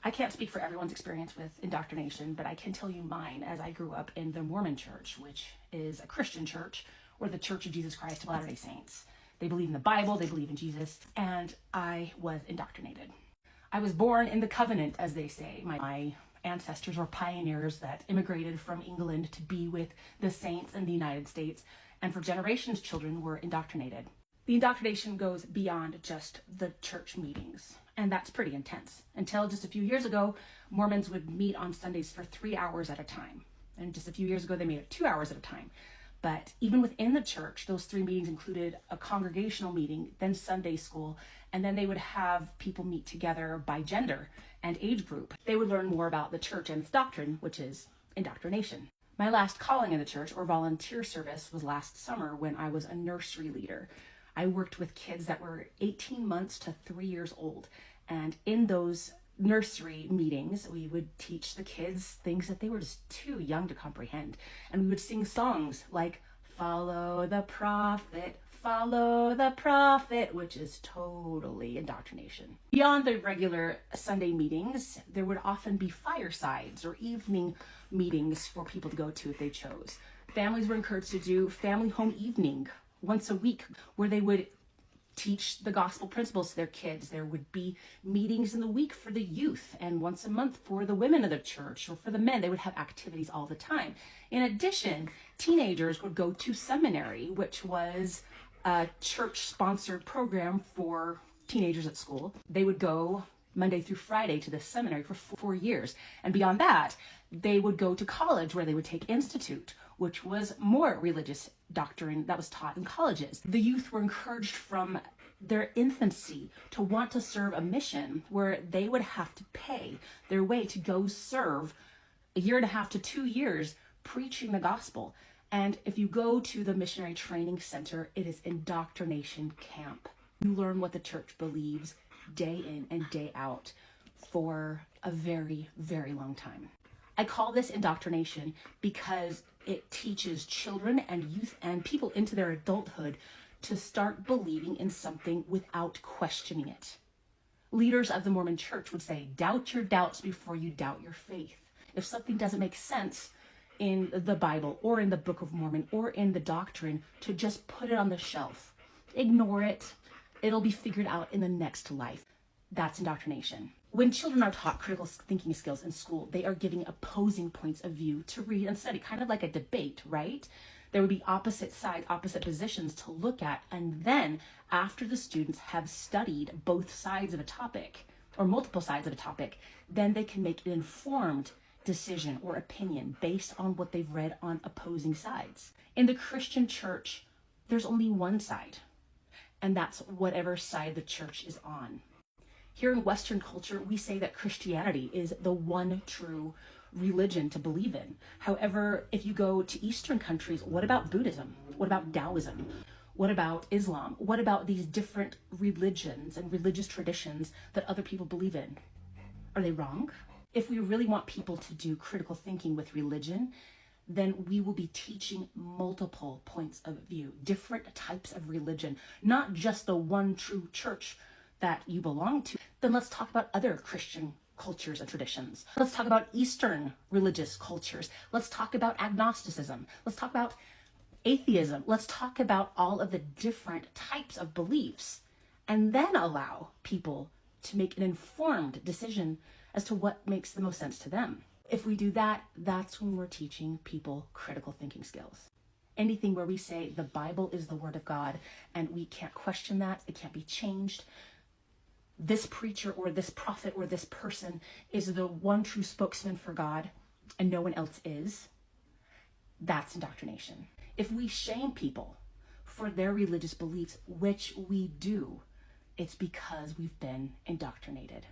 I can't speak for everyone's experience with indoctrination, but I can tell you mine as I grew up in the Mormon church, which is a Christian church, or the Church of Jesus Christ of Latter-day Saints. They believe in the Bible, they believe in Jesus, and I was indoctrinated. I was born in the covenant, as they say. My ancestors were pioneers that immigrated from England to be with the saints in the United States, and for generations children were indoctrinated. The indoctrination goes beyond just the church meetings, and that's pretty intense. Until just a few years ago, Mormons would meet on Sundays for 3 hours at a time. And just a few years ago, they made it 2 hours at a time. But even within the church, those 3 meetings included a congregational meeting, then Sunday school, and then they would have people meet together by gender and age group. They would learn more about the church and its doctrine, which is indoctrination. My last calling in the church, or volunteer service, was last summer when I was a nursery leader. I worked with kids that were 18 months to 3 years old. And in those nursery meetings, we would teach the kids things that they were just too young to comprehend. And we would sing songs like, "Follow the prophet, follow the prophet," which is totally indoctrination. Beyond the regular Sunday meetings, there would often be firesides or evening meetings for people to go to if they chose. Families were encouraged to do family home evening once a week, where they would teach the gospel principles to their kids. There would be meetings in the week for the youth, and once a month for the women of the church, or for the men. They would have activities all the time. In addition, teenagers would go to seminary, which was a church-sponsored program for teenagers at school. They would go Monday through Friday to the seminary for 4 years. And beyond that, they would go to college, where they would take Institute, which was more religious doctrine that was taught in colleges. The youth were encouraged from their infancy to want to serve a mission where they would have to pay their way to go serve 1.5 to 2 years preaching the gospel. And if you go to the missionary training center, it is indoctrination camp. You learn what the church believes day in and day out for a very, very long time. I call this indoctrination because it teaches children and youth and people into their adulthood to start believing in something without questioning it. Leaders of the Mormon church would say, doubt your doubts before you doubt your faith. If something doesn't make sense in the Bible or in the Book of Mormon or in the doctrine, to just put it on the shelf. Ignore it. It'll be figured out in the next life. That's indoctrination. When children are taught critical thinking skills in school, they are given opposing points of view to read and study, kind of like a debate, right? There would be opposite sides, opposite positions to look at. And then after the students have studied both sides of a topic, or multiple sides of a topic, then they can make an informed decision or opinion based on what they've read on opposing sides. In the Christian church, there's only one side, and that's whatever side the church is on. Here in Western culture, we say that Christianity is the one true religion to believe in. However, if you go to Eastern countries, what about Buddhism? What about Taoism? What about Islam? What about these different religions and religious traditions that other people believe in? Are they wrong? If we really want people to do critical thinking with religion, then we will be teaching multiple points of view, different types of religion, not just the one true church that you belong to. Then let's talk about other Christian cultures and traditions. Let's talk about Eastern religious cultures. Let's talk about agnosticism. Let's talk about atheism. Let's talk about all of the different types of beliefs, and then allow people to make an informed decision as to what makes the most sense to them. If we do that, that's when we're teaching people critical thinking skills. Anything where we say the Bible is the Word of God and we can't question that, it can't be changed, this preacher or this prophet or this person is the one true spokesman for God and no one else is, that's indoctrination. If we shame people for their religious beliefs, which we do, it's because we've been indoctrinated.